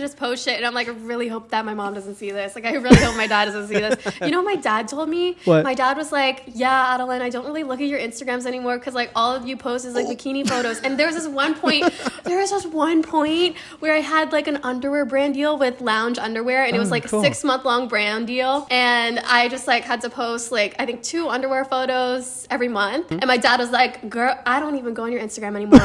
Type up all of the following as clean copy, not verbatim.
just post shit, and I'm like, I really hope that my mom doesn't see this. Like, I really hope my dad doesn't see this. You know what my dad told me? What? My dad was like, yeah, Adelaine, I don't really look at your Instagrams anymore because, like, all of you post is, like, bikini photos. And there was just one point where I had, like, an underwear brand deal with Lounge Underwear, and it was, like, cool. a 6-month-long brand deal. And I just, like, had to post, like, I think 2 underwear photos every month. And my dad was like, girl, I don't even go on your Instagram anymore.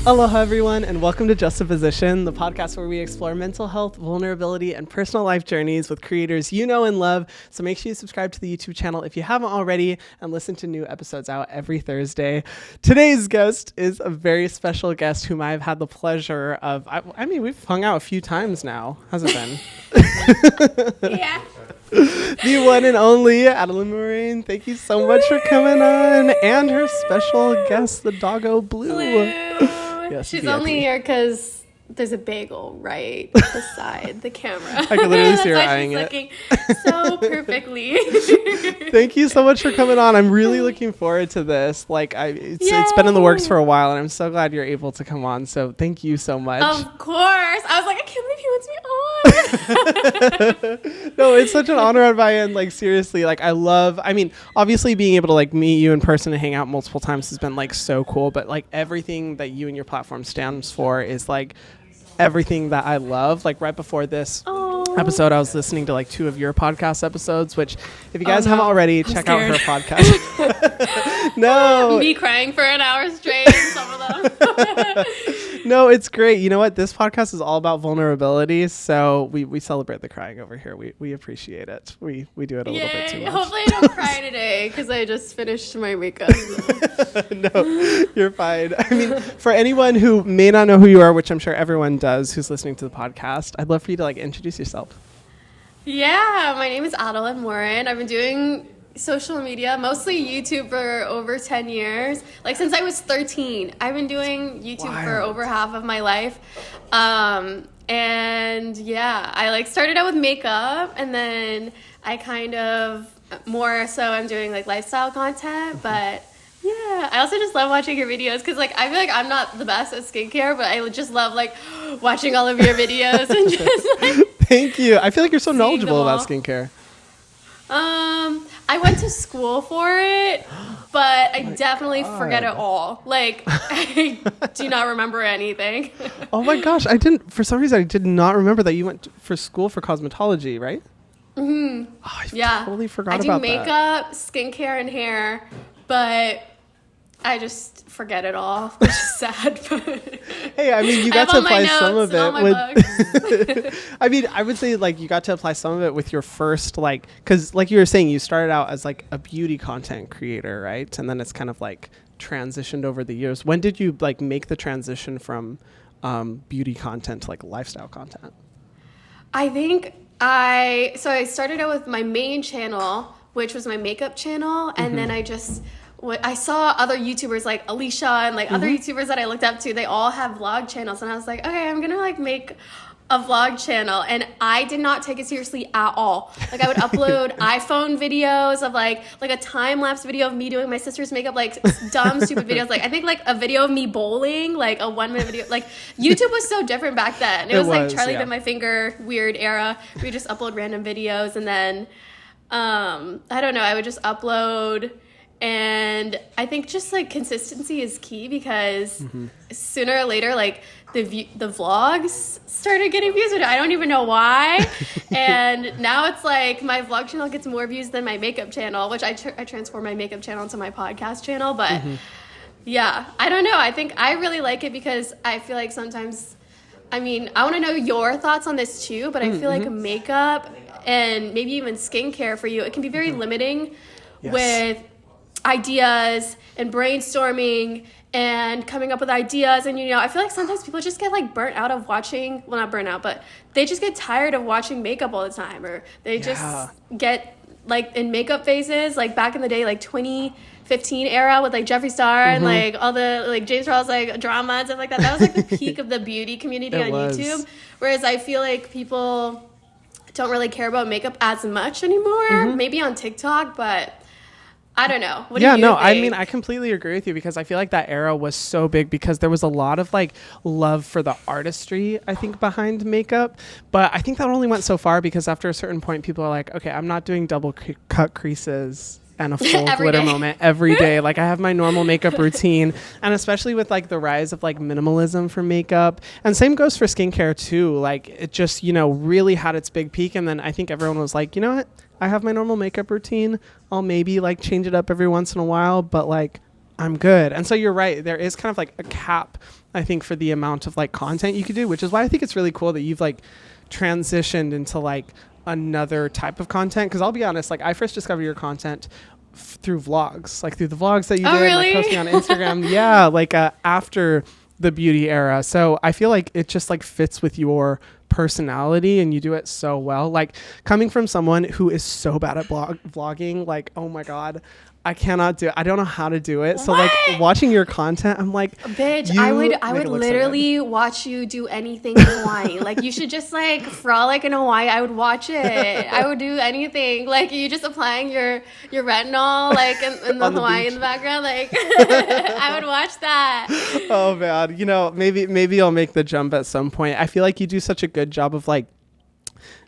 Aloha everyone, and welcome to Justaposition, the podcast where we explore mental health, vulnerability, and personal life journeys with creators you know and love. So make sure you subscribe to the YouTube channel if you haven't already, and listen to new episodes out every Thursday. Today's guest is a very special guest whom I've had the pleasure of, I mean, we've hung out a few times now, hasn't it been? Yeah. The one and only Adelaine Morin. Thank you so much for coming on, and her special guest, the doggo Blue. Yes, she's only here because there's a bagel right beside the camera. I can literally see her That's why eyeing she's it. looking so perfectly. Thank you so much for coming on. I'm really looking forward to this. Like, it's been in the works for a while, and I'm so glad you're able to come on. So thank you so much. Of course. I was like, I can't believe he wants me on. No, it's such an honor on my end. Like, seriously, like, I mean, obviously being able to, like, meet you in person and hang out multiple times has been, like, so cool. But, like, everything that you and your platform stands for is, like, everything that I love. Like, right before this episode, I was listening to, like, 2 of your podcast episodes, which, if you guys haven't already, check out her podcast. No. Me crying for an hour straight in some of them. No, it's great. You know what? This podcast is all about vulnerability, so we celebrate the crying over here. We appreciate it. We do it a little bit too much. Hopefully I don't cry today because I just finished my makeup. No, you're fine. I mean, for anyone who may not know who you are, which I'm sure everyone does who's listening to the podcast, I'd love for you to, like, introduce yourself. Yeah, my name is Adelaine Morin. I've been doing social media, mostly YouTube, for over 10 years. Like, since I was 13, I've been doing YouTube for over half of my life. And yeah, I, like, started out with makeup, and then I kind of more so I'm doing, like, lifestyle content, but yeah, I also just love watching your videos because, like, I feel like I'm not the best at skincare, but I just love, like, watching all of your videos and just, like, thank you. I feel like you're so knowledgeable about skincare. I went to school for it, but I definitely forget it all. Like, I do not remember anything. Oh my gosh, for some reason I did not remember that you went for school for cosmetology, right? Mm-hmm. Oh, I totally forgot about that. I do makeup, skincare, and hair, but I just forget it all, which is sad. But hey, I mean, you got to apply some of it. I mean, I would say, like, you got to apply some of it with your first, like, because, like you were saying, you started out as, like, a beauty content creator, right? And then it's kind of, like, transitioned over the years. When did you, like, make the transition from beauty content to, like, lifestyle content? I think I started out with my main channel, which was my makeup channel, and then I saw other YouTubers like Alicia and, like, other YouTubers that I looked up to. They all have vlog channels, and I was like, okay, I'm gonna, like, make a vlog channel. And I did not take it seriously at all. Like, I would upload iPhone videos of, like a time-lapse video of me doing my sister's makeup, like, dumb, stupid videos. Like, I think, like, a video of me bowling, like, a 1-minute video. Like, YouTube was so different back then. It was like Charlie Bit My Finger weird era. We just upload random videos, and then I don't know, I would just upload. And I think just, like, consistency is key because sooner or later, like, the vlogs started getting views, which I don't even know why. And now it's like my vlog channel gets more views than my makeup channel, which I transform my makeup channel into my podcast channel. But yeah, I don't know. I think I really like it because I feel like sometimes, I mean, I want to know your thoughts on this too, but I feel like makeup and maybe even skincare for you, it can be very limiting with ideas and brainstorming and coming up with ideas. And, you know, I feel like sometimes people just get, like, burnt out of watching, well, not burnt out, but they just get tired of watching makeup all the time, or they just get, like, in makeup phases, like, back in the day, like, 2015 era with, like, Jeffree Star and, like, all the, like, James Charles, like, drama and stuff like that. That was, like, the peak of the beauty community on YouTube. Whereas I feel like people don't really care about makeup as much anymore. Maybe on TikTok, but I don't know. What do you think? I mean, I completely agree with you because I feel like that era was so big because there was a lot of like love for the artistry, I think, behind makeup. But I think that only went so far because after a certain point, people are like, okay, I'm not doing double cut creases and a full glitter moment every day. Like, I have my normal makeup routine. And especially with like the rise of like minimalism for makeup, and same goes for skincare too. Like, it just, you know, really had its big peak. And then I think everyone was like, you know what? I have my normal makeup routine. I'll maybe like change it up every once in a while, but like I'm good. And so you're right. There is kind of like a cap, I think, for the amount of like content you could do, which is why I think it's really cool that you've like transitioned into like another type of content. Cause I'll be honest, like I first discovered your content through vlogs, like through the vlogs that you did, really? like posting on Instagram. Yeah. Like after the beauty era. So I feel like it just like fits with your personality and you do it so well. Like coming from someone who is so bad at vlogging, like, oh my God, I cannot do it. I don't know how to do it. What? So like watching your content, I'm like, bitch, I would literally watch you do anything in Hawaii. Like you should just like frolic in Hawaii. I would watch it. I would do anything. Like you just applying your retinol like in the Hawaii in the background. Like I would watch that. Oh man, you know, maybe I'll make the jump at some point. I feel like you do such a good job of like,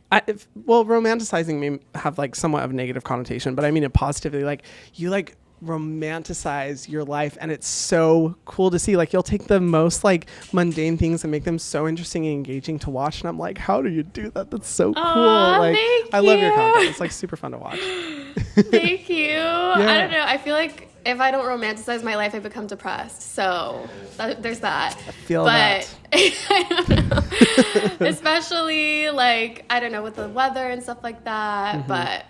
romanticizing may have like somewhat of a negative connotation, but I mean it positively. Like you like romanticize your life, and it's so cool to see. Like you'll take the most like mundane things and make them so interesting and engaging to watch. And I'm like, how do you do that? That's so cool. Like I love your content. It's like super fun to watch. Thank you. Yeah. I don't know. I feel like if I don't romanticize my life, I become depressed. So there's that. I feel that. I don't know. Especially like, I don't know, with the weather and stuff like that. But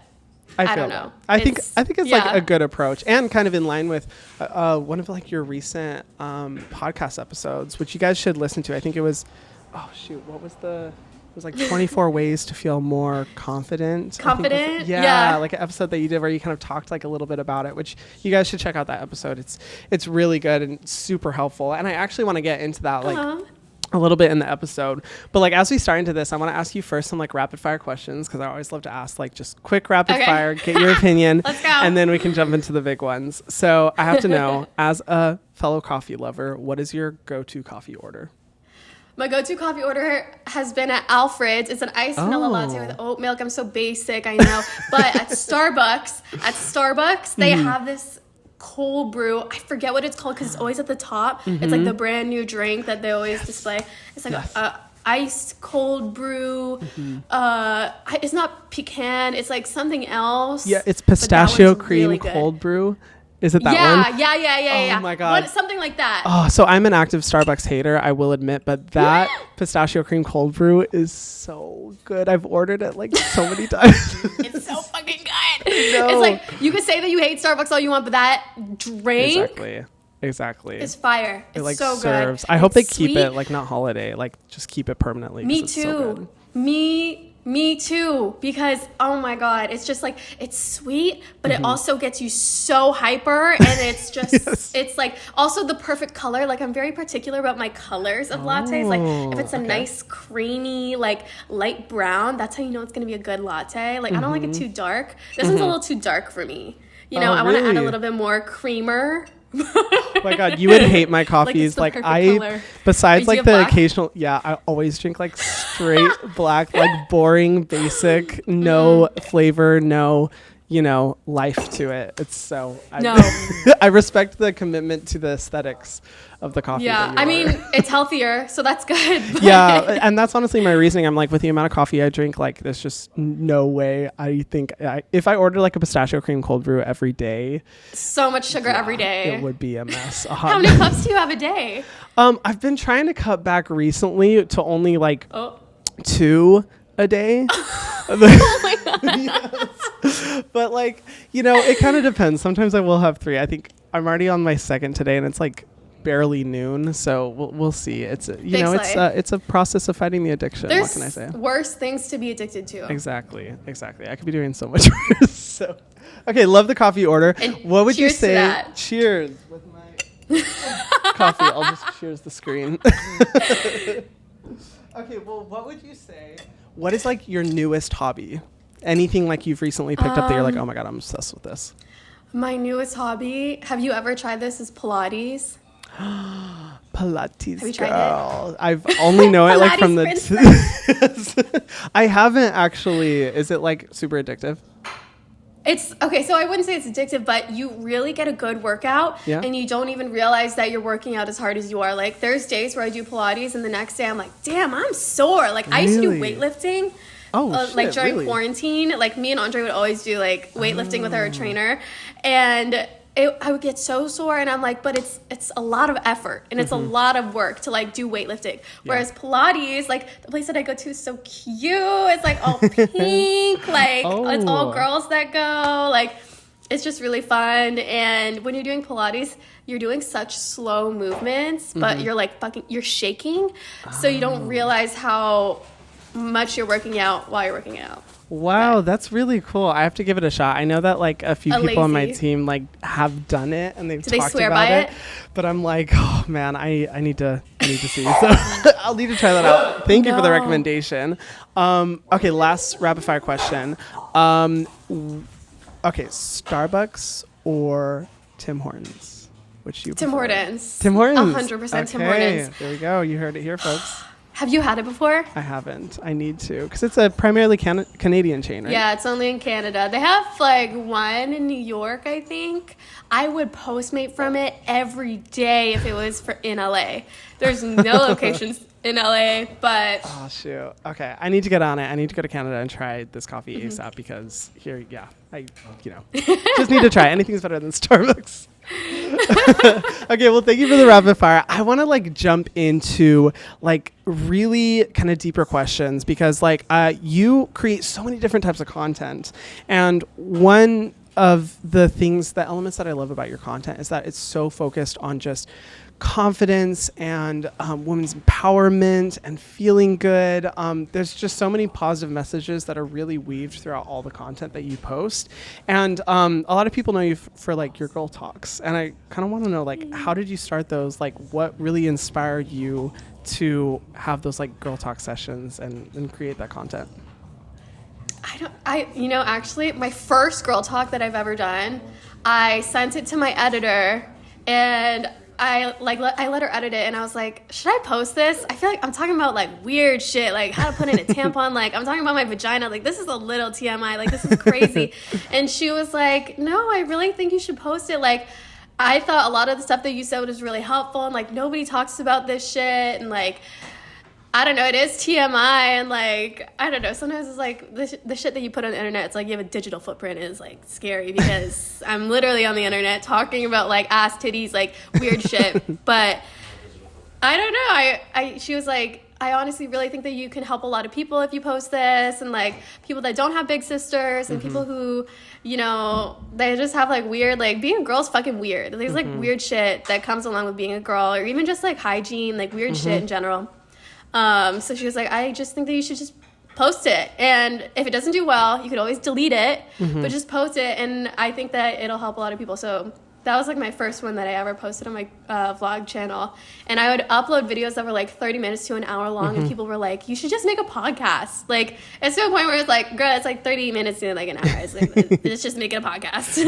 I don't know. I think it's like a good approach, and kind of in line with one of like your recent podcast episodes, which you guys should listen to. I think it was, what was it was like 24 ways to feel more confident. Yeah, like an episode that you did where you kind of talked like a little bit about it, which you guys should check out that episode. It's really good and super helpful. And I actually want to get into that like a little bit in the episode. But like as we start into this, I want to ask you first some like rapid fire questions, because I always love to ask like just quick rapid fire, get your opinion. Let's go. And then we can jump into the big ones. So I have to know, as a fellow coffee lover, what is your go-to coffee order? My go-to coffee order has been at Alfred's. It's an iced vanilla latte with oat milk. I'm so basic, I know. But at Starbucks, they have this cold brew. I forget what it's called because it's always at the top. It's like the brand new drink that they always display. It's like iced cold brew. It's not pecan. It's like something else. Yeah, it's pistachio cream really cold brew. Is it that one? Yeah. Oh my God. Something like that. Oh, so I'm an active Starbucks hater, I will admit, but that pistachio cream cold brew is so good. I've ordered it like so many times. It's so fucking good. It's like, you could say that you hate Starbucks all you want, but that drink Exactly. It's fire. It's like so serves. good. I hope they sweet. keep it like not holiday, like just keep it permanently. Me too. So good. Me too, because oh my God, it's just like, it's sweet, but it also gets you so hyper, and it's just it's like also the perfect color. Like I'm very particular about my colors of lattes. Like if it's a nice creamy like light brown, that's how you know it's gonna be a good latte. Like I don't like it too dark. This one's a little too dark for me. You know, I want to add a little bit more creamer. Oh my God, you would hate my coffees. Like I, besides like the black? Occasional, I always drink like straight black, like boring, basic, no flavor, no, life to it. It's so, I respect the commitment to the aesthetics of the coffee. Yeah, I mean, it's healthier, so that's good. Yeah, and that's honestly my reasoning. I'm like, with the amount of coffee I drink, like there's just no way. I think if I ordered like a pistachio cream cold brew every day, so much sugar every day, it would be a mess. How many cups do you have a day? I've been trying to cut back recently to only like 2 a day. Oh my God. Yes. But like, it kind of depends. Sometimes I will have 3. I think I'm already on my 2nd today, and it's like barely noon, so we'll see. It's it's a process of fighting the addiction. There's what can I say? Worse things to be addicted to. Exactly. I could be doing so much worse. So, okay, love the coffee order. And what would you say? To that. Cheers with my coffee. I'll just cheers the screen. Okay, well, what would you say what is like your newest hobby? Anything like you've recently picked up that you're like, oh my God, I'm obsessed with this? My newest hobby, have you ever tried this, is Pilates. Pilates, have you tried girl. I've only know it like from the I haven't actually. Is it like super addictive? It's okay, so I wouldn't say it's addictive, but you really get a good workout, and you don't even realize that you're working out as hard as you are. Like, there's days where I do Pilates, and the next day I'm like, damn, I'm sore. Like, I used to do weightlifting. Like during quarantine, like me and Andre would always do like weightlifting with our trainer, and I would get so sore, and I'm like, but it's a lot of effort, and it's a lot of work to like do weightlifting. Whereas Pilates, like the place that I go to is so cute. It's like all pink, like it's all girls that go. Like, it's just really fun. And when you're doing Pilates, you're doing such slow movements, but you're like you're shaking, so you don't realize how much you're working out while you're working out. Wow, that's really cool. I have to give it a shot. I know that like a few people on my team like have done it and they've talked about it, but I'm like, oh man, I need to see. So I'll need to try that out. Thank you for the recommendation. Okay, last rapid fire question. Okay, Starbucks or Tim Hortons? Which you Tim prefer? Hortons. Tim Hortons. 100% Tim Hortons. There we go. You heard it here, folks. Have you had it before? I haven't. I need to, because it's a primarily Canadian chain, right? Yeah, it's only in Canada. They have like one in New York, I think. I would Postmate from it every day if it was in LA. There's no locations in LA, but oh shoot. Okay, I need to get on it. I need to go to Canada and try this coffee ASAP, because here, I just need to try. Anything's better than Starbucks. Okay, well, thank you for the rapid fire. I want to like jump into like really kind of deeper questions, because like you create so many different types of content, and one of the elements that I love about your content is that it's so focused on just confidence and women's empowerment and feeling good. There's just so many positive messages that are really weaved throughout all the content that you post. And a lot of people know you for like your girl talks. And I kind of want to know, like, how did you start those? Like, what really inspired you to have those like girl talk sessions and create that content? Actually, my first girl talk that I've ever done, I sent it to my editor, and I let her edit it, and I was like, should I post this? I feel like I'm talking about like weird shit, like how to put in a tampon, like I'm talking about my vagina, like this is a little TMI, like this is crazy. And she was like, no, I really think you should post it. Like, I thought a lot of the stuff that you said was really helpful, and like nobody talks about this shit, and like, I don't know, it is TMI, and like, I don't know, sometimes it's like the shit that you put on the internet, it's like you have a digital footprint, is like scary, because I'm literally on the internet talking about like ass, titties, like weird shit. But I don't know, she was like, I honestly really think that you can help a lot of people if you post this, and like people that don't have big sisters, and people who, they just have like weird, like being a girl's fucking weird. There's like weird shit that comes along with being a girl, or even just like hygiene, like weird shit in general. So she was like, I just think that you should just post it. And if it doesn't do well, you could always delete it, but just post it. And I think that it'll help a lot of people. So that was like my first one that I ever posted on my vlog channel. And I would upload videos that were like 30 minutes to an hour long. And people were like, you should just make a podcast. Like, it's to a point where it's like, girl, it's like 30 minutes to like an hour. It's like, let's just make it a podcast.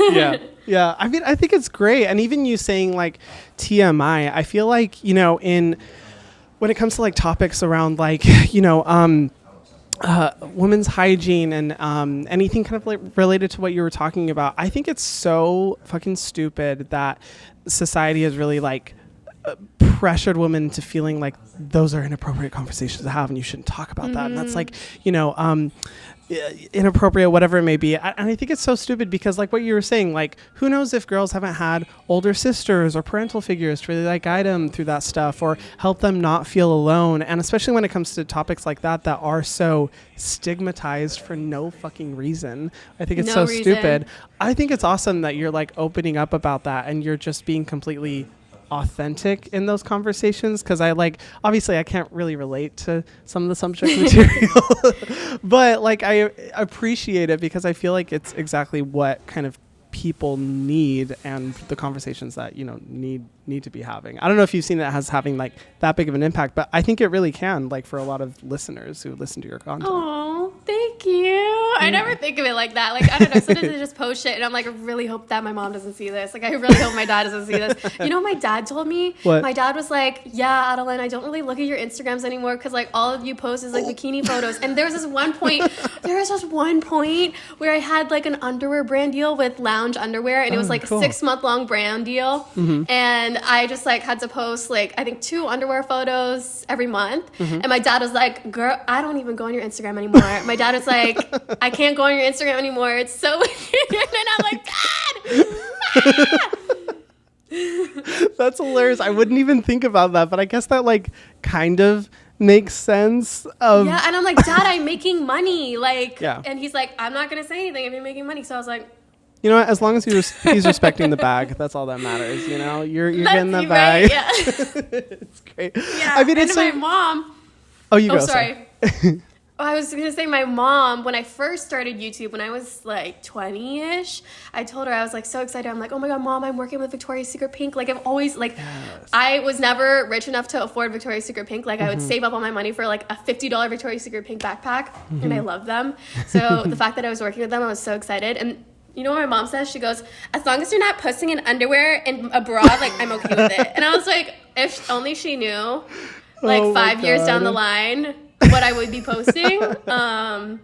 Yeah. I mean, I think it's great. And even you saying like TMI, I feel like, when it comes to like topics around like, women's hygiene and anything kind of like related to what you were talking about, I think it's so fucking stupid that society has really like pressured women into feeling like those are inappropriate conversations to have and you shouldn't talk about that. And that's like, inappropriate, whatever it may be. And I think it's so stupid, because like what you were saying, like who knows if girls haven't had older sisters or parental figures to really like guide them through that stuff or help them not feel alone. And especially when it comes to topics like that are so stigmatized for no fucking reason. I think it's stupid. I think it's awesome that you're like opening up about that and you're just being completely authentic in those conversations, because I like, obviously I can't really relate to some of the subject material but like I appreciate it, because I feel like it's exactly what kind of people need and the conversations that, you know, need to be having. I don't know if you've seen that as having like that big of an impact, but I think it really can, like, for a lot of listeners who listen to your content. Oh, thank you. I never think of it like that. Like, I don't know, sometimes I just post shit and I'm like, I really hope that my mom doesn't see this. Like, I really hope my dad doesn't see this. You know what my dad told me? What? My dad was like, yeah, Adelaine, I don't really look at your Instagrams anymore because like all of you post is like bikini photos. And there was this one point where I had like an underwear brand deal with Lounge Underwear, and it was like cool. a 6-month-long brand deal. And I just like had to post like, I think 2 underwear photos every month. And my dad was like, girl, I don't even go on your Instagram anymore. My dad was like, I can't go on your Instagram anymore. It's so weird. And I'm like, Dad! That's hilarious. I wouldn't even think about that, but I guess that like kind of makes sense. Yeah, and I'm like, Dad, I'm making money. Like, Yeah. And he's like, I'm not going to say anything if you're making money. So I was like, you know what? As long as he's respecting the bag, that's all that matters. You know, you're getting the right, bag. yeah. It's great. Yeah, I mean, and it's my mom. Oh, you go. Sorry. I was going to say my mom, when I first started YouTube, when I was like 20-ish, I told her, I was like so excited. I'm like, oh my God, Mom, I'm working with Victoria's Secret Pink. Like I've always like, Yes. I was never rich enough to afford Victoria's Secret Pink. Like I would save up all my money for like a $50 Victoria's Secret Pink backpack. And I love them. So the fact that I was working with them, I was so excited. And you know what my mom says? She goes, as long as you're not posting in underwear and abroad, like I'm okay with it. And I was like, if only she knew, like Oh my 5 years down the God. line, what I would be posting. But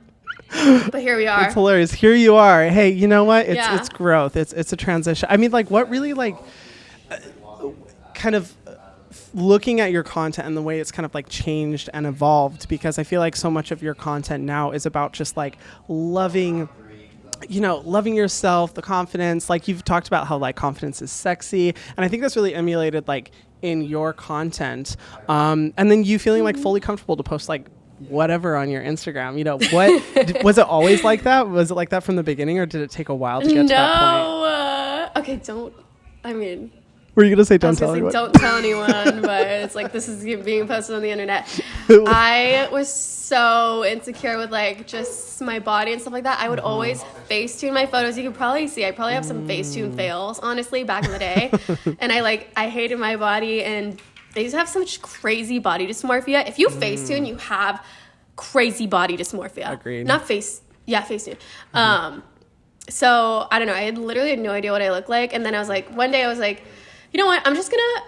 here we are. It's hilarious. Here you are. Hey, you know what? It's Yeah. growth. It's a transition. I mean, like, what really like kind of looking at your content and the way it's kind of like changed and evolved, because I feel like so much of your content now is about just like loving yourself, the confidence. Like you've talked about how like confidence is sexy, and I think that's really emulated like in your content. And then you feeling like fully comfortable to post like whatever on your Instagram. You know, what was it always like that? Was it like that from the beginning, or did it take a while to get to that point? Okay, don't. I mean, Were you gonna say I don't was tell gonna anyone? say don't tell anyone, but it's like this is being posted on the internet. I was so insecure with like just my body and stuff like that. I would always Facetune my photos. You can probably see I probably have some Facetune fails, honestly, back in the day. And I hated my body, and I used to have such crazy body dysmorphia. If you Facetune, you have crazy body dysmorphia. Agreed. Not Facetune. So I don't know. I literally had no idea what I looked like, and then I was like, one day I was like, you know what? I'm just gonna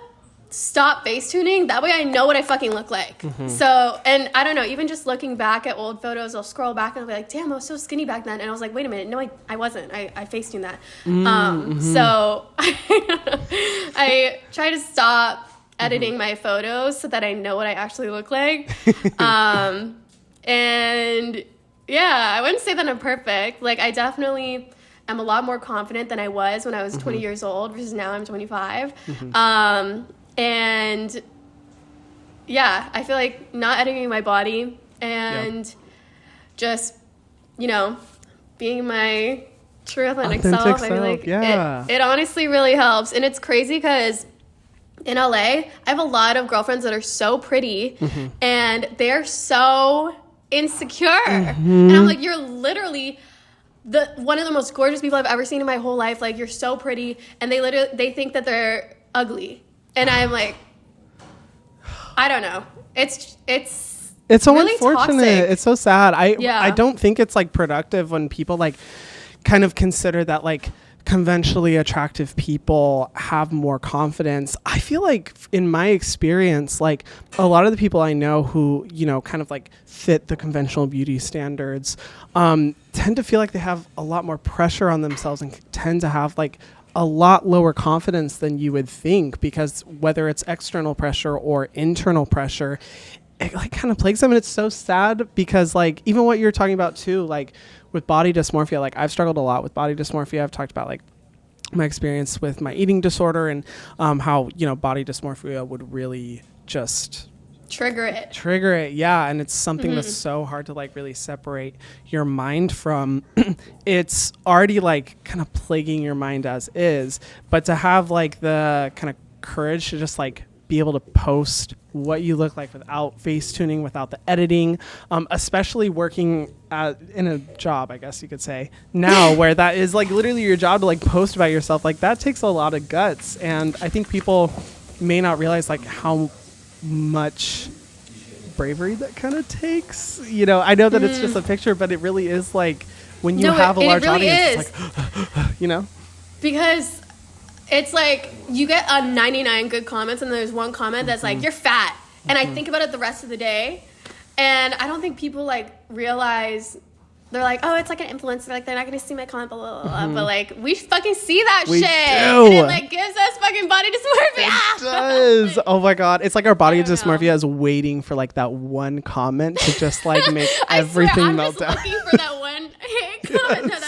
stop Facetuning. That way I know what I fucking look like. So, and I don't know, even just looking back at old photos, I'll scroll back and I'll be like, damn, I was so skinny back then. And I was like, wait a minute. No, I wasn't. I Facetuned that. So I try to stop editing my photos so that I know what I actually look like. And yeah, I wouldn't say that I'm perfect. Like I definitely am a lot more confident than I was when I was 20 years old versus now I'm 25. And yeah, I feel like not editing my body and just, you know, being my true authentic self. I feel like it honestly really helps. And it's crazy because in LA, I have a lot of girlfriends that are so pretty and they're so insecure. And I'm like, you're literally one of the most gorgeous people I've ever seen in my whole life. Like, you're so pretty, and they think that they're ugly, and I'm like, I don't know. It's so really unfortunate. toxic. It's so sad. I don't think it's like productive when people like kind of consider that like conventionally attractive people have more confidence. I feel like in my experience, like a lot of the people I know who, you know, kind of like fit the conventional beauty standards, tend to feel like they have a lot more pressure on themselves and tend to have like a lot lower confidence than you would think, because whether it's external pressure or internal pressure, it like kind of plagues them. And it's so sad because like even what you're talking about too, like with body dysmorphia, like I've struggled a lot with body dysmorphia. I've talked about like my experience with my eating disorder and how, you know, body dysmorphia would really just trigger it. Yeah. And it's something that's so hard to like really separate your mind from. It's already like kind of plaguing your mind as is, but to have like the kind of courage to just like be able to post what you look like without face tuning, without the editing, especially working in a job, I guess you could say, now where that is like literally your job to like post about yourself. Like that takes a lot of guts. And I think people may not realize like how much bravery that kind of takes. I know that it's just a picture, but it really is like when you have a large audience, it's like, because it's like you get 99 good comments and there's one comment that's like, you're fat. And I think about it the rest of the day. And I don't think people like realize, they're like, oh, it's like an influencer. Like, they're not going to see my comment, blah, blah, blah. But like, we fucking see that shit. Do. And it like gives us fucking body dysmorphia. It does. Oh my God. It's like our body dysmorphia is waiting for like that one comment to just like make everything melt down. I'm just looking for that one comment. No,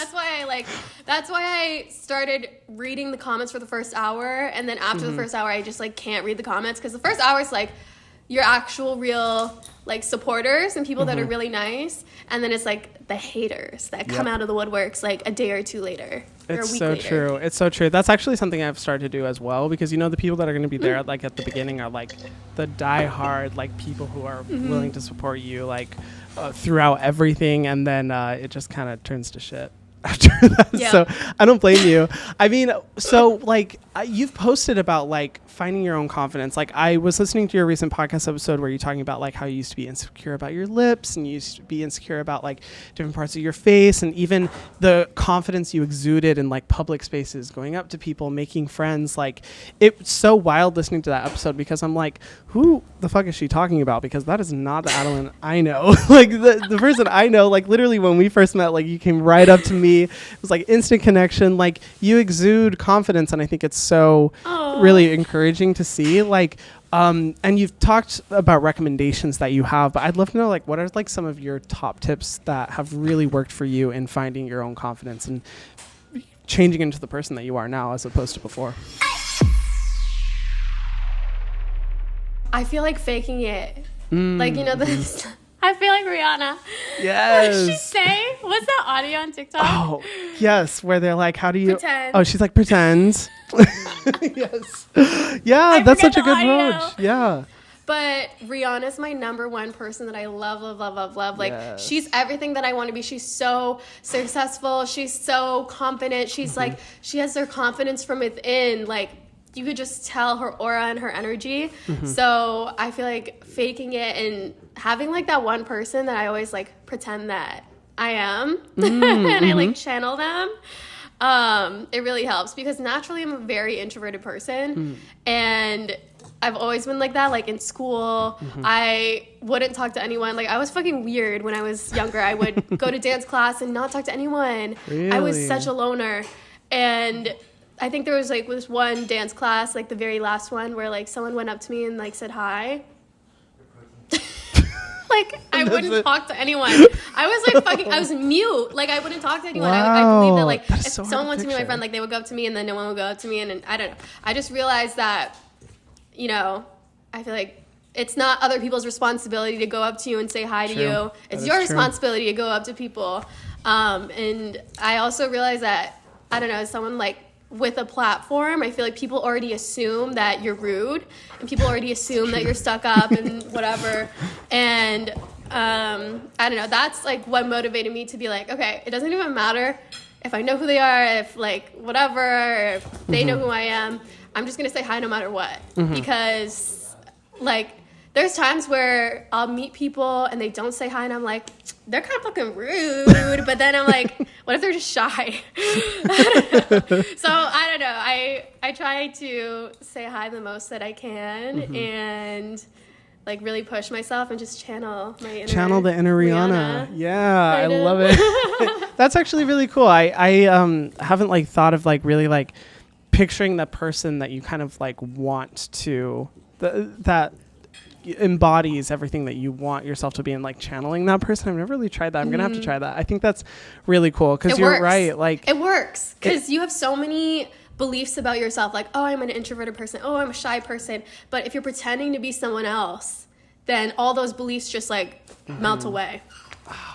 that's why I started reading the comments for the first hour. And then after the first hour, I just like can't read the comments. Because the first hour is like your actual real like supporters and people that are really nice. And then it's like the haters that come out of the woodworks like a day or two later. It's so true. It's so true. That's actually something I've started to do as well, because the people that are going to be there like at the beginning are like the diehard like people who are willing to support you like throughout everything, and then it just kind of turns to shit after that. So I don't blame you. I mean, so like you've posted about like finding your own confidence. Like I was listening to your recent podcast episode where you're talking about like how you used to be insecure about your lips, and you used to be insecure about like different parts of your face, and even the confidence you exuded in like public spaces, going up to people, making friends. Like it's so wild listening to that episode, because I'm like, who the fuck is she talking about? Because that is not the Adelaine I know. Like the person I know, like literally when we first met, like you came right up to me. It was like instant connection. Like you exude confidence, and I think it's so really encouraging to see. Like and you've talked about recommendations that you have, but I'd love to know like what are like some of your top tips that have really worked for you in finding your own confidence and changing into the person that you are now as opposed to before. I feel like faking it. Like, this. I feel like Rihanna. Yes. What did she say? What's that audio on TikTok? Oh, yes. Where they're like, how do you... Pretend. Oh, she's like, pretend. Yes. Yeah, that's such a good approach. Yeah. But Rihanna's my number one person that I love, love, love, love, love. Like, she's everything that I want to be. She's so successful. She's so confident. She's like, she has her confidence from within. Like, you could just tell her aura and her energy. So I feel like faking it and having like that one person that I always like pretend that I am and I like channel them. It really helps, because naturally I'm a very introverted person and I've always been like that. Like in school, I wouldn't talk to anyone. Like I was fucking weird when I was younger. I would go to dance class and not talk to anyone. Really? I was such a loner. And I think there was like this one dance class, like the very last one, where like someone went up to me and like said hi. Like I wouldn't talk to anyone. I was like fucking, I was mute. Like I wouldn't talk to anyone. I believe that like if someone wants to be my friend, like they would go up to me and then no one would go up to me. And I don't know. I just realized that, I feel like it's not other people's responsibility to go up to you and say hi to you. It's your responsibility to go up to people. And I also realized that, I don't know, someone like with a platform, I feel like people already assume that you're rude and people already assume that you're stuck up and whatever. And I don't know, that's like what motivated me to be like, okay, it doesn't even matter if I know who they are, if like whatever, or if they know who I am. I'm just gonna say hi no matter what. Because like there's times where I'll meet people and they don't say hi and I'm like, they're kind of fucking rude. But then I'm like, what if they're just shy? I don't know. So I don't know. I try to say hi the most that I can and like really push myself and just channel my inner the inner Rihanna. Yeah, I love it. That's actually really cool. I haven't like thought of like really like picturing the person that you kind of like want to that embodies everything that you want yourself to be, and like channeling that person. I've never really tried that. I'm gonna have to try that. I think that's really cool, because you're right. Like it works because you have so many beliefs about yourself, like, oh, I'm an introverted person, oh, I'm a shy person. But if you're pretending to be someone else, then all those beliefs just like melt away.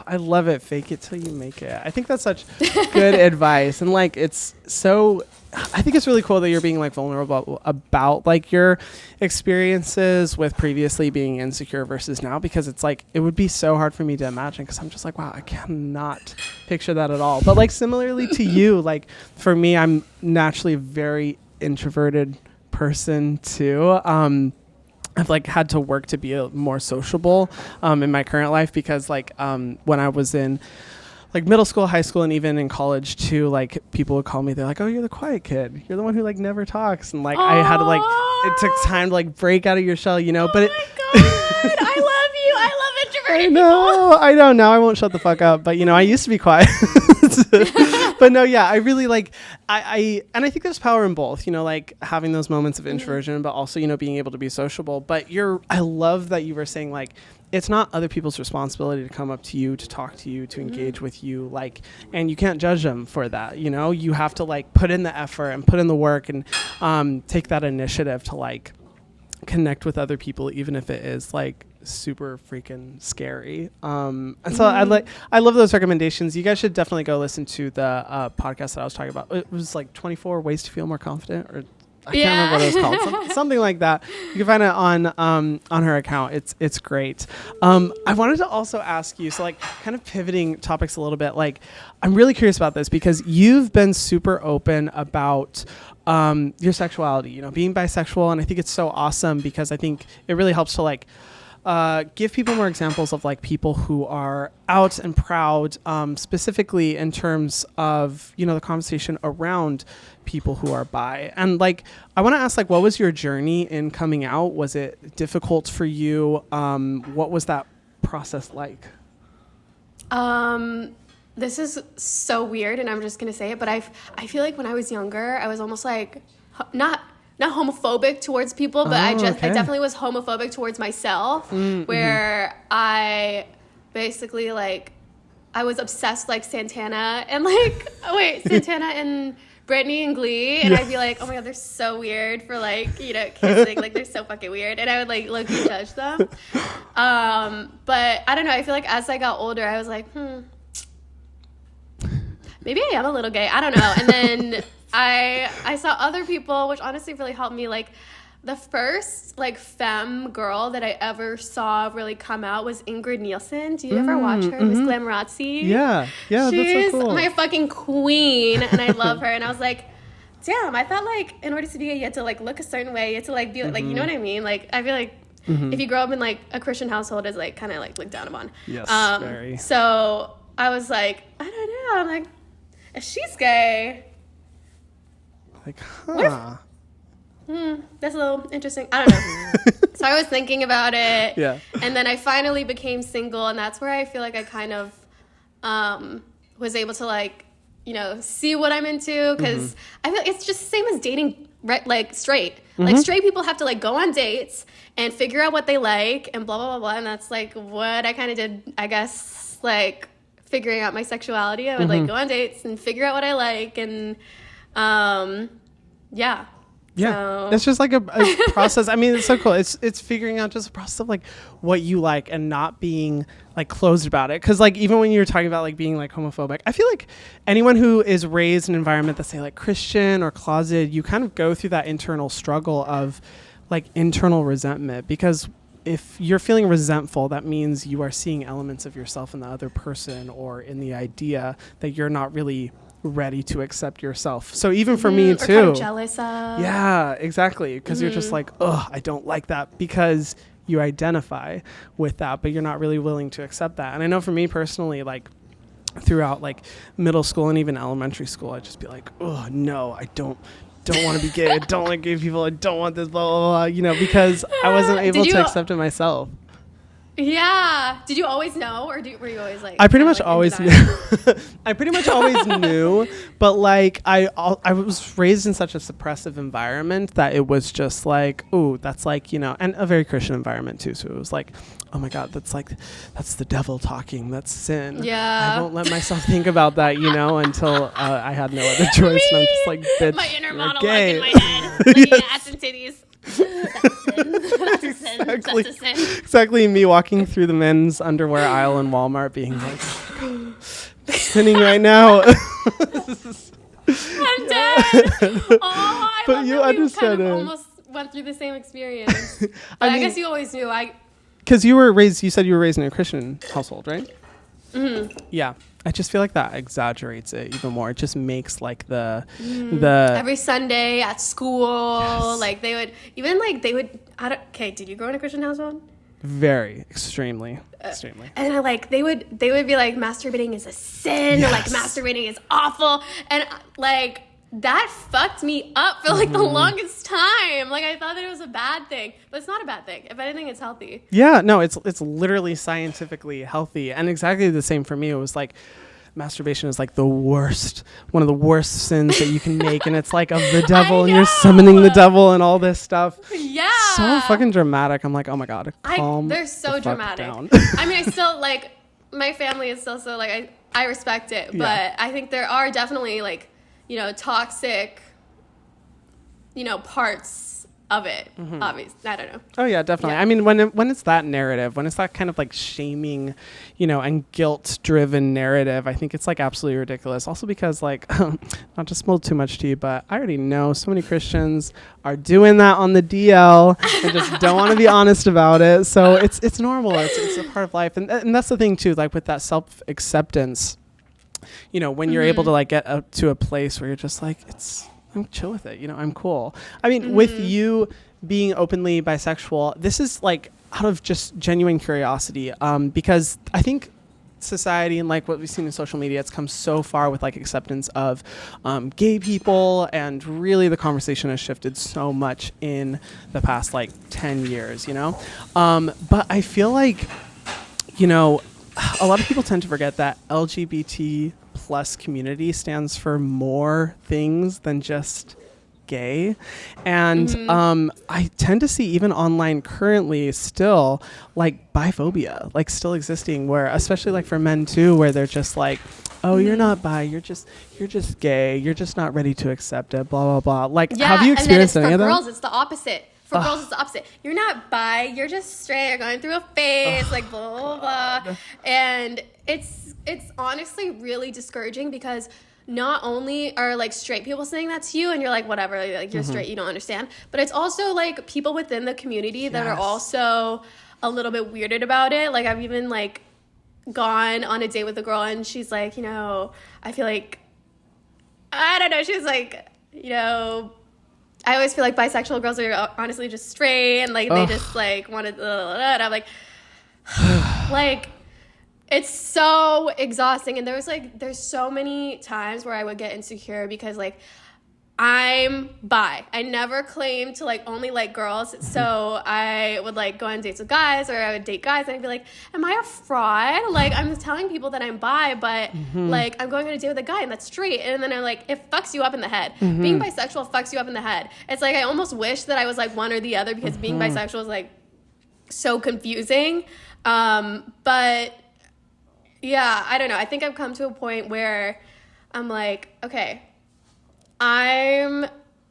I love it. Fake it till you make it. I think that's such good advice. And like, I think it's really cool that you're being like vulnerable about like your experiences with previously being insecure versus now, because it's like, it would be so hard for me to imagine, because I'm just like, wow, I cannot picture that at all. But like similarly to you, like for me, I'm naturally a very introverted person too. I've like had to work to be more sociable in my current life, because like when I was in like middle school, high school, and even in college too, like people would call me, they're like, oh, you're the quiet kid, you're the one who like never talks, and like I had to like, it took time to like break out of your shell, you know. But my God, I love you. I love introverted people. I know. Now I won't shut the fuck up, but you know, I used to be quiet. But no, yeah, I really like, I think there's power in both, you know, like having those moments of introversion, but also, you know, being able to be sociable. But I love that you were saying like, it's not other people's responsibility to come up to you, to talk to you, to engage with you, like, and you can't judge them for that. You know, you have to like put in the effort and put in the work and take that initiative to like connect with other people, even if it is like super freaking scary. And so I love those recommendations. You guys should definitely go listen to the podcast that I was talking about. It was like 24 ways to feel more confident, or I can't remember what it was called. Something like that. You can find it on her account. It's great. I wanted to also ask you, so like kind of pivoting topics a little bit, like I'm really curious about this, because you've been super open about your sexuality, you know, being bisexual. And I think it's so awesome, because I think it really helps to like give people more examples of like people who are out and proud, specifically in terms of, you know, the conversation around people who are bi. And like, I want to ask, like, what was your journey in coming out? Was it difficult for you? What was that process like? This is so weird, and I'm just gonna say it, but I feel like when I was younger, I was almost like not homophobic towards people, but I definitely was homophobic towards myself, where I basically like, I was obsessed like Santana and Santana and Brittany and Glee, and I'd be like, oh my God, they're so weird for like, you know, kissing, like they're so fucking weird, and I would like low-key judge them. But I don't know, I feel like as I got older, I was like, maybe I am a little gay, I don't know. And then I saw other people, which honestly really helped me. Like the first like femme girl that I ever saw really come out was Ingrid Nielsen. Do you ever watch her? Miss Glamorazzi? Yeah, she's that's so cool. My fucking queen, and I love her. And I was like, damn, I thought like in order to be gay, you had to like look a certain way. You had to like be like, you know what I mean? Like I feel like if you grow up in like a Christian household, it's like kind of like looked down upon. Yes, very. So I was like, I don't know. I'm like, if she's gay, like, that's a little interesting. I don't know. So I was thinking about it. Yeah. And then I finally became single, and that's where I feel like I kind of was able to like, you know, see what I'm into, because I feel like it's just the same as dating, right? Like straight. Like straight people have to like go on dates and figure out what they like and blah, blah, blah, blah. And that's like what I kind of did, I guess, like figuring out my sexuality. I would like go on dates and figure out what I like, and yeah. So. It's just like a process. I mean, it's so cool. It's figuring out just a process of like what you like and not being like closed about it. Because like even when you were talking about like being like homophobic, I feel like anyone who is raised in an environment that's say like Christian or closeted, you kind of go through that internal struggle of like internal resentment, because if you're feeling resentful, that means you are seeing elements of yourself in the other person or in the idea that you're not really ready to accept yourself. So even for me too, kind of jealous of. Yeah, exactly, because you're just like, oh, I don't like that, because you identify with that, but you're not really willing to accept that. And I know for me personally, like throughout like middle school and even elementary school, I'd just be like, oh no, I don't want to be gay. I don't like gay people. I don't want this, blah, blah, blah, you know, because I wasn't able to accept it myself. Yeah. Did you always know, or were you always like? I pretty much always knew. I pretty much always knew, but like I was raised in such a suppressive environment that it was just like, oh, that's like, you know, and a very Christian environment too. So it was like, oh my God, that's the devil talking. That's sin. Yeah. I won't let myself think about that, you know, until I had no other choice. And I'm just like, bitch, my inner you're monologue gay. in my head, looking at ass and titties. That's a sin. That's a sin. Exactly. That's a sin. Exactly me walking through the men's underwear aisle in Walmart being like, sinning right now. I'm dead. Oh, I But love you that we understood kind of it. almost went through the same experience. But I I mean- guess you always knew. Because you said you were raised in a Christian household, right? Mm-hmm. Yeah. I just feel like that exaggerates it even more. It just makes like the every Sunday at school, like they would, okay, did you grow in a Christian household? very extremely. And they would be like, masturbating is a sin, or like Yes. masturbating is awful, and like that fucked me up for like the longest time. Like I thought that it was a bad thing, but it's not a bad thing. If anything, it's healthy. Yeah, no, it's literally scientifically healthy, and exactly the same for me. It was like masturbation is like one of the worst sins that you can make, and it's like of the devil, and you're summoning the devil and all this stuff. Yeah, So fucking dramatic. I'm like, oh my god, calm. They're so the fuck dramatic. down. I mean, I still like my family is still so like I respect it, but Yeah. I think there are definitely like toxic parts of it. Obviously, I don't know. Oh yeah, definitely. Yeah. I mean, when it's that narrative, when it's that kind of like shaming, and guilt-driven narrative, I think it's like absolutely ridiculous. Also because like, not to spill too much to you, but I already know so many Christians are doing that on the DL and just don't want to be honest about it. So it's normal. It's a part of life, and that's the thing too. Like with that self-acceptance, when you're able to like get up to a place where you're just like, I'm chill with it. I'm cool. I mean, with you being openly bisexual, this is like out of just genuine curiosity, because I think society and like what we've seen in social media, it's come so far with like acceptance of gay people, and really the conversation has shifted so much in the past like 10 years, but I feel like, a lot of people tend to forget that LGBT plus community stands for more things than just gay. And I tend to see even online currently still like biphobia, like still existing, where especially like for men too, where they're just like, oh, you're not bi, you're just gay, you're just not ready to accept it, blah, blah, blah. Like, Yeah, have you experienced and any then of that? for girls, it's the opposite. For girls, it's the opposite. You're not bi. You're just straight. You're going through a phase, like blah blah blah. And it's honestly really discouraging, because not only are like straight people saying that to you, and you're like whatever, like you're straight, you don't understand. But it's also like people within the community that are also a little bit weirded about it. Like I've even like gone on a date with a girl, and she's like, I feel like, I don't know. She was like, I always feel like bisexual girls are honestly just straight, and like they just like want to, and I'm like, like it's so exhausting. And there's so many times where I would get insecure because like I'm bi. I never claimed to like only like girls, so I would like go on dates with guys, or I would date guys, and I'd be like, am I a fraud? Like I'm telling people that I'm bi, but like I'm going on a date with a guy and that's straight. And then I'm like, it fucks you up in the head. Being bisexual fucks you up in the head. It's like I almost wish that I was like one or the other, because being bisexual is like so confusing. But yeah, I don't know. I think I've come to a point where I'm like, okay, I'm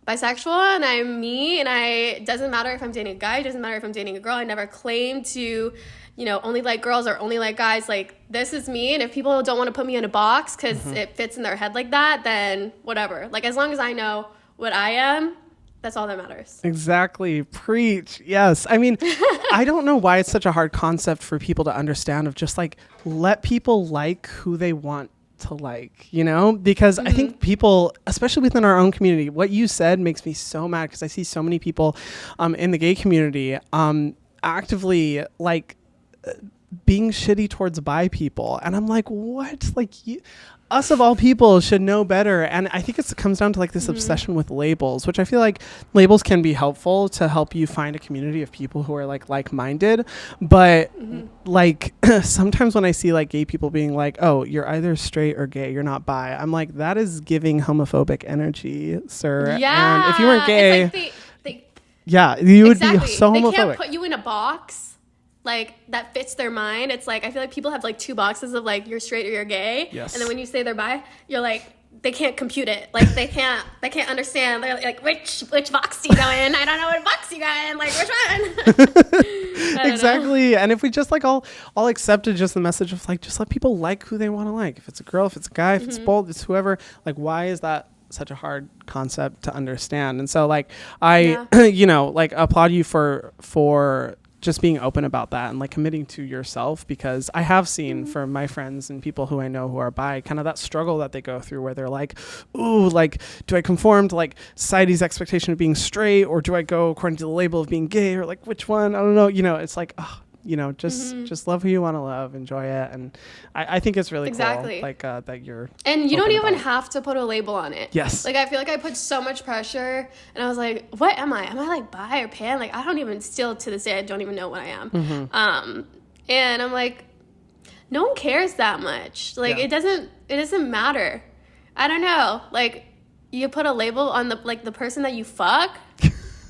bisexual and I'm me, and it doesn't matter if I'm dating a guy, it doesn't matter if I'm dating a girl. I never claimed to, only like girls or only like guys. Like this is me, and if people don't want to put me in a box because it fits in their head like that, then whatever. Like as long as I know what I am, that's all that matters. Exactly. Preach. Yes. I mean, I don't know why it's such a hard concept for people to understand, of just like let people like who they want to like, because I think people, especially within our own community, what you said makes me so mad, because I see so many people in the gay community actively like being shitty towards bi people, and I'm like, what? Like us of all people should know better. And I think it comes down to like this obsession with labels, which I feel like labels can be helpful to help you find a community of people who are like-minded. But like sometimes when I see like gay people being like, oh, you're either straight or gay, you're not bi, I'm like, that is giving homophobic energy, sir. Yeah. And if you weren't gay, it's like you would be so They homophobic. can't put you in a box like that fits their mind. It's like I feel like people have like two boxes of like you're straight or you're gay. Yes. And then when you say they're bi, you're like, they can't compute it. Like they can't understand. They're like, which box do you go in? I don't know what box you go in. Like which one? Exactly. And if we just like all accepted just the message of like, just let people like who they want to like. If it's a girl, if it's a guy, if it's both, it's whoever. Like, why is that such a hard concept to understand? And so like I you know, like applaud you for just being open about that and like committing to yourself, because I have seen from my friends and people who I know who are bi, kind of that struggle that they go through where they're like, ooh, like, do I conform to like society's expectation of being straight, or do I go according to the label of being gay, or like which one? I don't know. You know, it's like, oh, you know, just love who you want to love, enjoy it. And I think it's really cool, like that you're, and you don't even have to put a label on it. Yes. Like I feel like I put so much pressure, and I was like, what am I like bi or pan? Like I don't even, still to this day I don't even know what I am. And I'm like, no one cares that much. Like it doesn't matter. I don't know, like you put a label on the person that you fuck.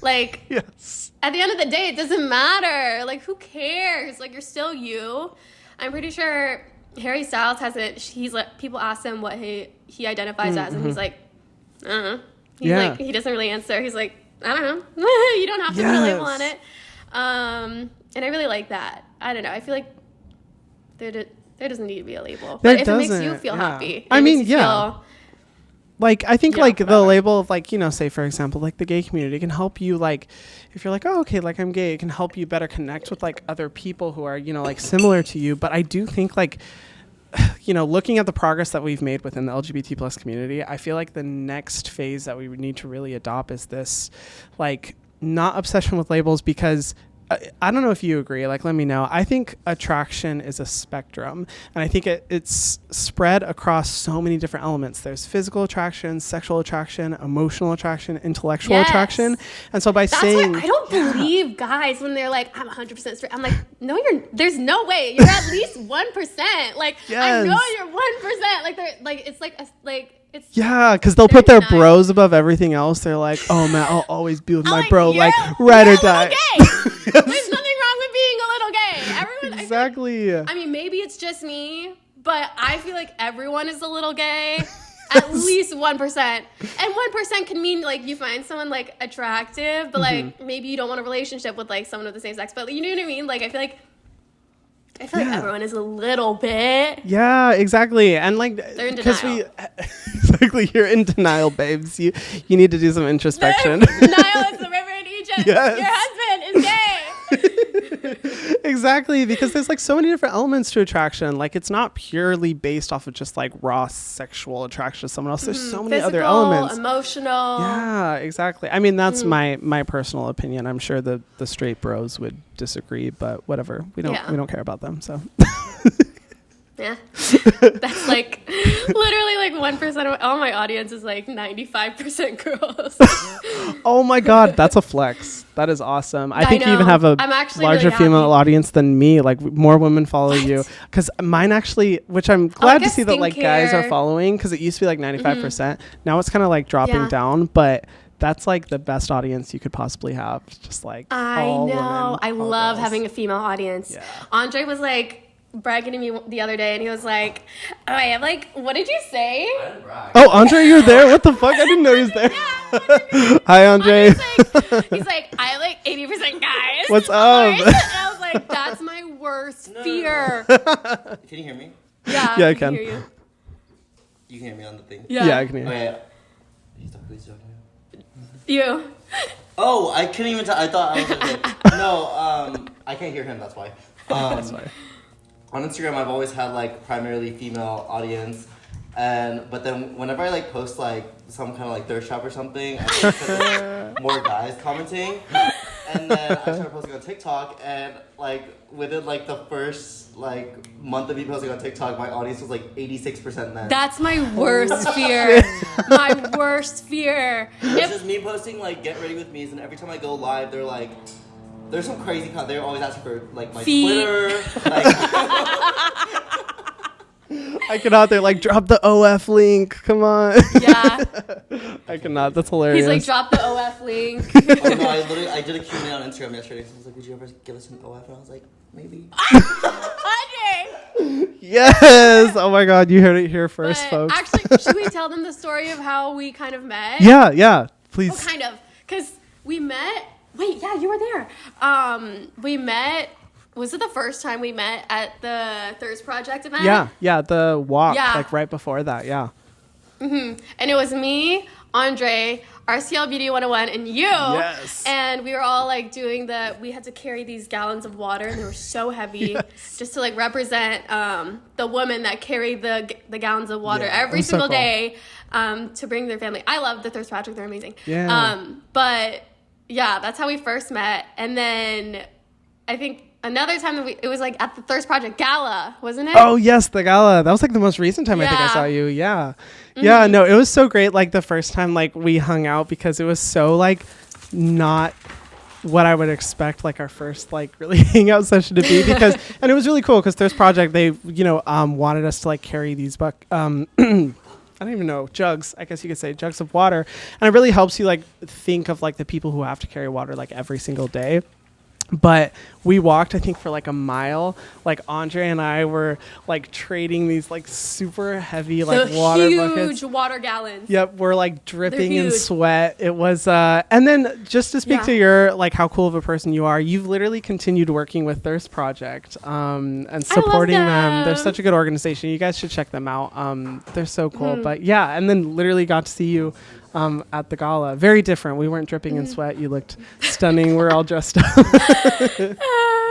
Like, yes. At the end of the day, it doesn't matter. Like, who cares? Like, you're still you. I'm pretty sure Harry Styles hasn't. He's like, people ask him what he identifies as, and he's like, I don't know. He's like, he doesn't really answer. He's like, I don't know. You don't have to put a label on it. And I really like that. I don't know. I feel like there doesn't need to be a label. But if it makes you feel happy, I mean, like, I think, like, the label of, like, you know, say, for example, like, the gay community can help you, like, if you're like, oh, okay, like, I'm gay, it can help you better connect with, like, other people who are, you know, like, similar to you. But I do think, like, you know, looking at the progress that we've made within the LGBT plus community, I feel like the next phase that we would need to really adopt is this, like, not obsession with labels, because I don't know if you agree, like, let me know. I think attraction is a spectrum, and I think it's spread across so many different elements. There's physical attraction, sexual attraction, emotional attraction, intellectual attraction. And so by saying, I don't believe guys when they're like, I'm 100% straight. I'm like, no, there's no way. You're at least 1%. Like, I know you're 1%. Like, they're like, it's like, it's, because they'll put their bros above everything else. They're like, oh man, I'll always be with my bro, like, ride or die. There's nothing wrong with being a little gay. Everyone, exactly. I mean, maybe it's just me, but I feel like everyone is a little gay. At least 1%. And 1% can mean, like, you find someone, like, attractive, but, like, maybe you don't want a relationship with, like, someone of the same sex. But you know what I mean? Like, I feel like everyone is a little bit. Yeah, exactly. And, like, they're in denial. Exactly, you're in denial, babes. You need to do some introspection. Denial is the river in Egypt. Yes. Your husband is gay. Exactly, because there's like so many different elements to attraction. Like, it's not purely based off of just like raw sexual attraction to someone else. There's so many other elements. Emotional. Yeah, exactly. I mean, that's my personal opinion. I'm sure the straight bros would disagree, but whatever. We don't care about them. So. Yeah, that's like literally like 1% of all my audience is like 95% girls. Oh my god, that's a flex. That is awesome. I think you even have a larger really female audience than me. Like, more women follow you, because mine actually, which I'm glad to see that like guys are following, because it used to be like 95%. Now it's kind of like dropping down, but that's like the best audience you could possibly have. It's just like I know. I love having a female audience. Yeah. Andre was like bragging to me the other day, and he was like, oh, I have like, what did you say? I didn't brag. Oh, Andre, you're there? What the fuck? I didn't know he was there. Hi, Andre. He's like, I have like 80% guys. What's up? And I was like, that's my worst fear. Can you hear me? Yeah, I can. Hear you. You can hear me on the thing? Yeah, I can hear you. Okay. Who's talking about? You. Oh, I couldn't even tell. I thought I was like, no, I can't hear him, that's why. That's why. On Instagram, I've always had like primarily female audience, but then whenever I like post like some kind of like thirst trap or something, I get more guys commenting, and then I started posting on TikTok, and like within like the first like month of me posting on TikTok, my audience was like 86% men. That's my worst fear. My worst fear. It's just me posting like get ready with me, and every time I go live, they're like. There's some crazy they're always asking for like my Twitter. Like I cannot. They're like, drop the OF link. Come on. Yeah. I cannot. That's hilarious. He's like, drop the OF link. oh no, I did a Q&A on Instagram yesterday. So I was like, would you ever give us an OF? And I was like, maybe. Andre! Yes. Oh my God, you heard it here first, But folks. actually, should we tell them the story of how we kind of met? Yeah, please. Oh, kind of. Because we met. Wait, yeah, you were there. We met. Was it the first time we met at the Thirst Project event? Yeah, the walk, Yeah. like right before that, yeah. And it was me, Andre, RCL Beauty 101, and you. Yes. And we were all like we had to carry these gallons of water, and they were so heavy, just to like represent the women that carry the gallons of water every single day to bring their family. I love the Thirst Project; they're amazing. Yeah. But yeah, that's how we first met, and then I think another time that it was like at the Thirst Project Gala, wasn't it? Oh yes, the gala. That was like the most recent time I think I saw you. Yeah. Yeah, no, it was so great. Like the first time like we hung out, because it was so like not what I would expect like our first like really hangout session to be, because and it was really cool because Thirst Project, they wanted us to like carry these I don't even know, jugs, I guess you could say, jugs of water. And it really helps you like think of like the people who have to carry water like every single day. But we walked, I think, for like a mile. Like Andre and I were like trading these like super heavy like water buckets. Huge water gallons. Yep, we're like dripping in sweat. It was and then just to speak to your like how cool of a person you are, you've literally continued working with Thirst Project and supporting them. They're such a good organization. You guys should check them out. They're so cool. But yeah, and then literally got to see you at the gala. Very different. We weren't dripping in sweat. You looked stunning. We're all dressed up.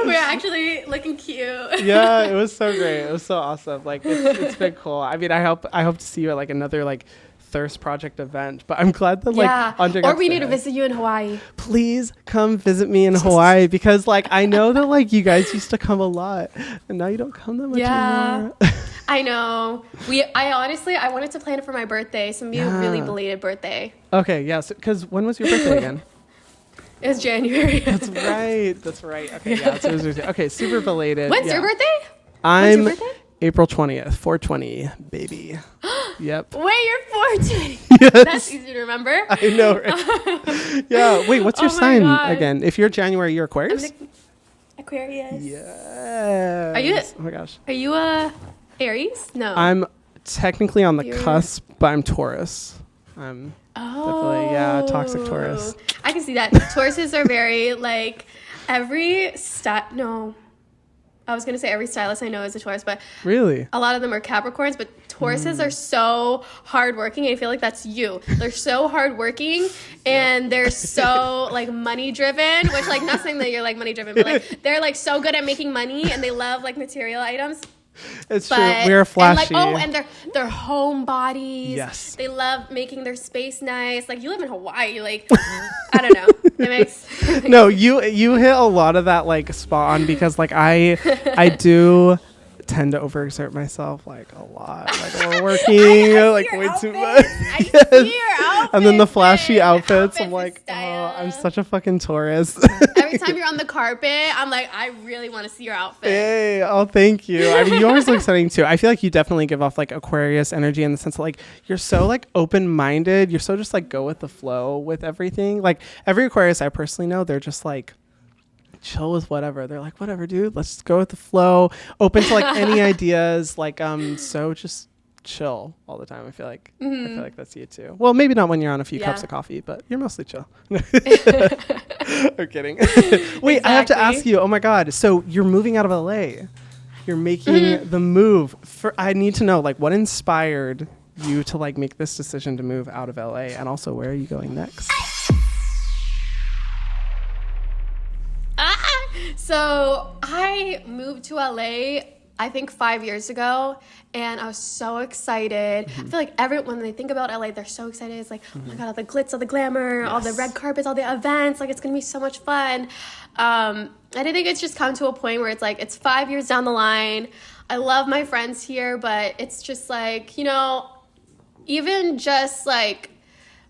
We're actually looking cute. Yeah, it was so great. It was so awesome. Like it's been cool. I mean, I hope to see you at like another like Thirst Project event. But I'm glad that like Andre got or we need to visit you in Hawaii. Please come visit me in Hawaii, because like I know that like you guys used to come a lot and now you don't come that much anymore. I know. I wanted to plan it for my birthday, so maybe a really belated birthday. Okay, yes, because when was your birthday again? It was January. That's right. Okay, yeah. So it was, okay, super belated. When's your birthday? I'm When's your birthday? April 20th, 420, baby. Yep. Wait, you're 14. Yes. That's easy to remember. I know, right? Yeah. Wait, what's your sign again? If you're January, you're Aquarius? Aquarius. Yeah. Are you? Oh my gosh. Are you a Aries? No. I'm technically on the cusp, but I'm Taurus. I'm definitely, toxic Taurus. I can see that. Tauruses are very like every I was going to say every stylist I know is a Taurus, but really, a lot of them are Capricorns, but Tauruses are so hardworking. I feel like that's you. They're so hardworking and they're so like money driven, which like not saying that you're like money driven, but like they're like so good at making money and they love like material items. It's true. We're flashy. And they're homebodies. Yes. They love making their space nice. Like you live in Hawaii. Like I don't know. It makes no. You hit a lot of that like spot on, because like I do tend to overexert myself like a lot. Like we're working like way too much. Yes. And then the flashy outfits. I'm like, oh, I'm such a fucking Taurus. Every time you're on the carpet, I'm like, I really want to see your outfit. Hey, oh, thank you. I mean, you always look stunning too. I feel like you definitely give off like Aquarius energy, in the sense that like you're so like open-minded. You're so just like go with the flow with everything. Like every Aquarius I personally know, they're just like chill with whatever. They're like, whatever, dude, let's just go with the flow. Open to like any ideas. Like so just chill all the time. I feel like that's you too. Well, maybe not when you're on a few cups of coffee, but you're mostly chill. I'm kidding. Wait, exactly. I have to ask you. Oh my God. So you're moving out of LA. You're making the move. I need to know like what inspired you to like make this decision to move out of LA, and also where are you going next? So I moved to LA, I think 5 years ago, and I was so excited. I feel like when they think about LA, they're so excited. It's like, oh my God, all the glitz, all the glamour, all the red carpets, all the events. Like, it's going to be so much fun. And I think it's just come to a point where it's like, it's 5 years down the line. I love my friends here, but it's just like, even just like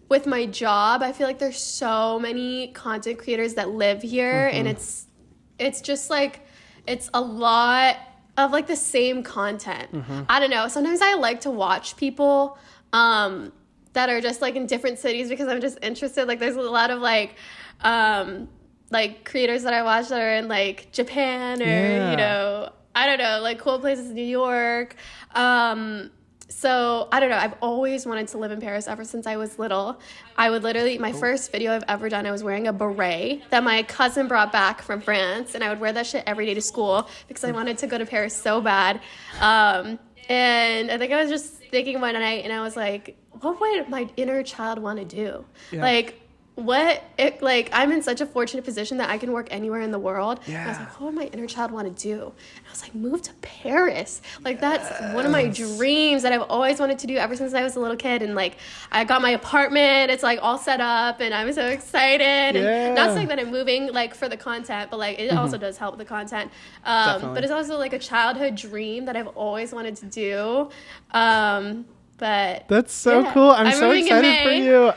with my job, I feel like there's so many content creators that live here, and it's just like, it's a lot of like the same content. I don't know. Sometimes I like to watch people that are just like in different cities, because I'm just interested. Like there's a lot of like like creators that I watch that are in like Japan or you know, I don't know, like cool places in New York. So I don't know, I've always wanted to live in Paris ever since I was little. I would literally, my first video I've ever done, I was wearing a beret that my cousin brought back from France, and I would wear that shit every day to school because I wanted to go to Paris so bad. And I think I was just thinking one night, and I was like, what would my inner child want to do? Like, I'm in such a fortunate position that I can work anywhere in the world. And I was like, what would my inner child want to do? And I was like, move to Paris. Like, that's one of my dreams that I've always wanted to do ever since I was a little kid. And like, I got my apartment, it's like all set up, and I'm so excited. And not saying that I'm moving like for the content, but like it also does help with the content. But it's also like a childhood dream that I've always wanted to do. But that's so cool. I'm so excited for you.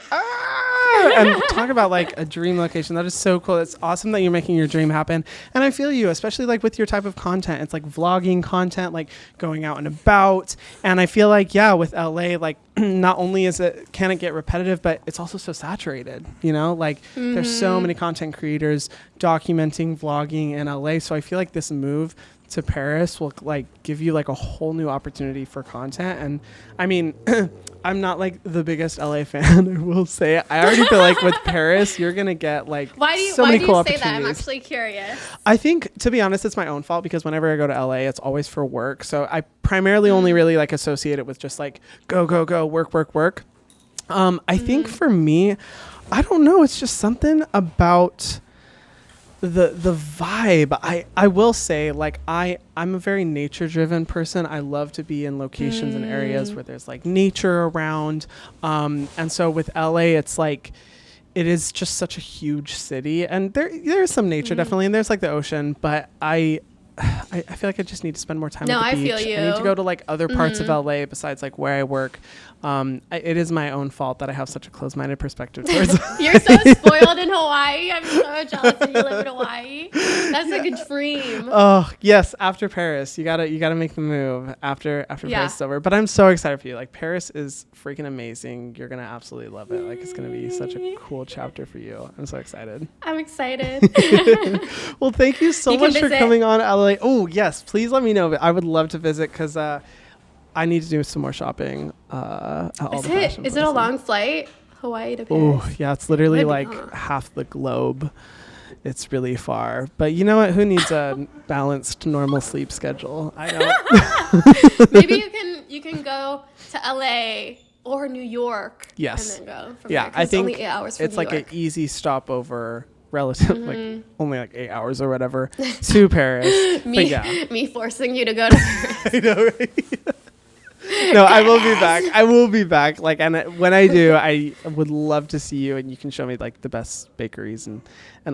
And talk about like a dream location. That is so cool. It's awesome that you're making your dream happen. And I feel you, especially like with your type of content. It's like vlogging content, like going out and about. And I feel like, with LA, like not only can it get repetitive, but it's also so saturated, you know, like there's so many content creators documenting vlogging in LA. So I feel like this move to Paris will like give you like a whole new opportunity for content. And I mean, I'm not like the biggest LA fan, I will say. I already feel like with Paris, you're going to get like so many cool opportunities. Why do you say that? I'm actually curious. I think, to be honest, it's my own fault because whenever I go to LA, it's always for work. So I primarily only really like associate it with just like go, work. I think for me, I don't know. It's just something about the vibe. I will say, like, I'm a very nature driven person. I love to be in locations and areas where there's like nature around. And so with LA, it's like, it is just such a huge city, and there's some nature definitely, and there's like the ocean, but I feel like I just need to spend more time at the beach. I feel you. I need to go to like other parts of LA besides like where I work. It is my own fault that I have such a closed-minded perspective towards You're so spoiled in Hawaii. I'm so jealous that you live in Hawaii. That's like a dream. Oh yes, after Paris, you gotta make the move after Paris is over. But I'm so excited for you. Like, Paris is freaking amazing. You're gonna absolutely love it. Like, it's gonna be such a cool chapter for you. I'm so excited. I'm excited. Well, thank you so much for coming on, LA. Oh yes, please let me know. I would love to visit because I need to do some more shopping. Is it a long flight, Hawaii to Paris? Oh yeah, it's literally like half the globe. It's really far, but you know what? Who needs a balanced, normal sleep schedule? I don't. Maybe you can go to LA or New York. Yes. And then go from there, I think it's only 8 hours from it's New like York. an easy stopover. Relative, like only like 8 hours or whatever to Paris. Me forcing you to go to Paris. I know, right? No, I will be back. Like, and when I do, I would love to see you, and you can show me like the best bakeries and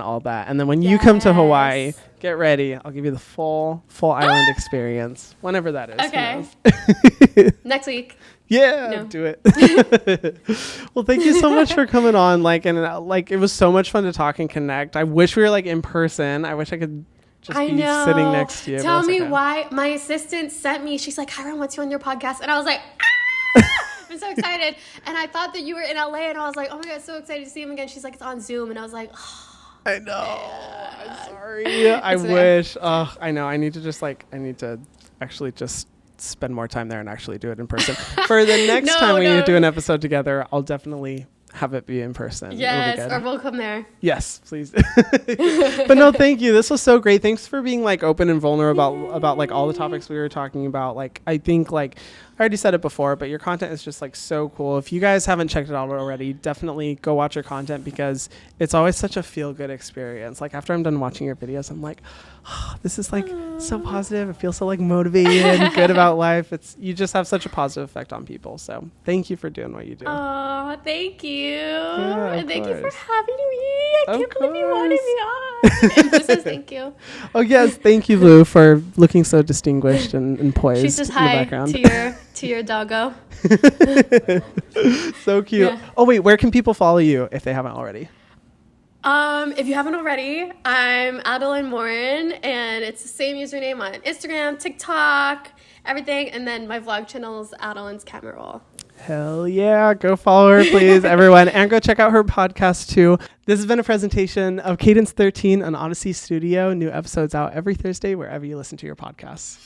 all that. And then when you come to Hawaii, get ready. I'll give you the full island experience whenever that is. Okay. Next week. Yeah, do it. Well, thank you so much for coming on. Like, and like, it was so much fun to talk and connect. I wish we were like in person. I wish I could just be sitting next to you. Tell me why. My assistant sent me. She's like, Hyram wants you on your podcast, and I was like, I'm so excited. And I thought that you were in LA, and I was like, oh my god, so excited to see him again. She's like, it's on Zoom, and I was like, oh, I know. I'm sorry. I wish. I know. I need to actually just spend more time there and actually do it in person. For the next time we do an episode together, I'll definitely have it be in person. Yes, or we'll come there. Yes, please. But no, thank you. This was so great. Thanks for being like open and vulnerable about like all the topics we were talking about. Like, I think like I already said it before, but your content is just like so cool. If you guys haven't checked it out already, definitely go watch your content because it's always such a feel good experience. Like, after I'm done watching your videos, I'm like, oh, this is like so positive. I feel so like motivated and good about life. You just have such a positive effect on people. So thank you for doing what you do. Oh, thank you. Yeah, and thank you for having me. I can't believe you wanted me on. And Blue says thank you. Oh yes, thank you, Blue, for looking so distinguished and poised. She says in the hi background. to your doggo. So cute. Yeah. Oh wait, where can people follow you if they haven't already? If you haven't already, I'm Adelaine Morin, and it's the same username on Instagram, TikTok, everything. And then my vlog channel is Adelaine's Camera Roll. Hell yeah. Go follow her, please, everyone. And go check out her podcast, too. This has been a presentation of Cadence 13 on Odyssey Studio. New episodes out every Thursday, wherever you listen to your podcasts.